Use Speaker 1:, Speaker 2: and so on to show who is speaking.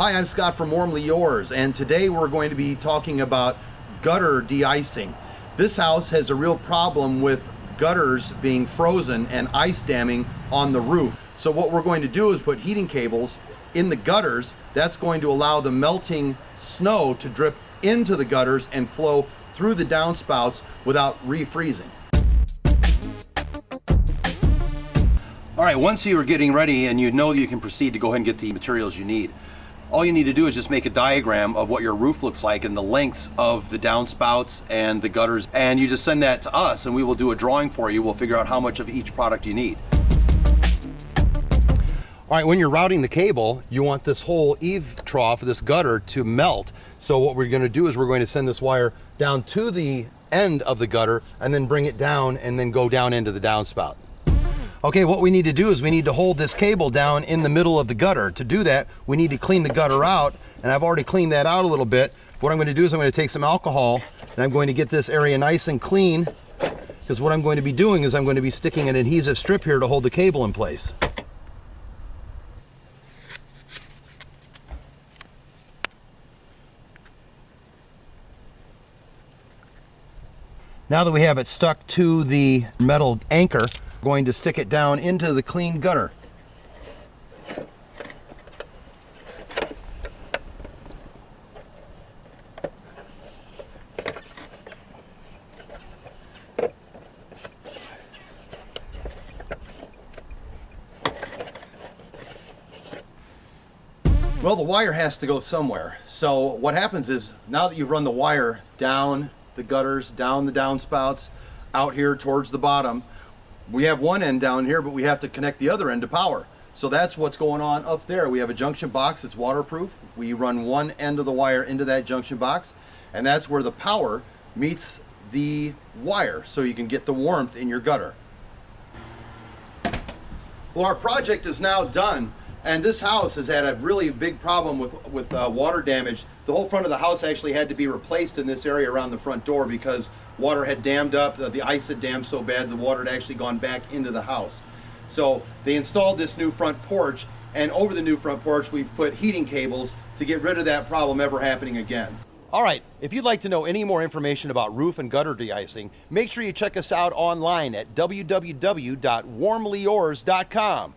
Speaker 1: Hi, I'm Scott from WarmlyYours, and today we're going to be talking about gutter de-icing. This house has a real problem with gutters being frozen and ice damming on the roof. So what we're going to do is put heating cables in the gutters. That's going to allow the melting snow to drip into the gutters and flow through the downspouts without refreezing. All right, once you are getting ready and you know you can proceed to go ahead and get the materials you need, all you need to do is just make a diagram of what your roof looks like and the lengths of the downspouts and the gutters, and you just send that to us and we will do a drawing for you. We'll figure out how much of each product you need. All right, when you're routing the cable, you want this whole eave trough, this gutter, to melt. So what we're going to do is we're going to send this wire down to the end of the gutter and then bring it down and then go down into the downspout. Okay, what we need to do is we need to hold this cable down in the middle of the gutter. To do that, we need to clean the gutter out, and I've already cleaned that out a little bit. What I'm going to do is I'm going to take some alcohol and I'm going to get this area nice and clean, because what I'm going to be doing is I'm going to be sticking an adhesive strip here to hold the cable in place. Now that we have it stuck to the metal anchor, we're going to stick it down into the clean gutter. Well, the wire has to go somewhere. So what happens is, now that you've run the wire down the gutters, down the downspouts, out here towards the bottom, we have one end down here, but we have to connect the other end to power. So that's what's going on up there. We have a junction box that's waterproof. We run one end of the wire into that junction box, and that's where the power meets the wire, so you can get the warmth in your gutter. Well, our project is now done, and this house has had a really big problem with water damage. The whole front of the house actually had to be replaced in this area around the front door because water had dammed up, the ice had dammed so bad the water had actually gone back into the house. So they installed this new front porch, and over the new front porch we've put heating cables to get rid of that problem ever happening again. All right, if you'd like to know any more information about roof and gutter de-icing, make sure you check us out online at www.warmlyyours.com.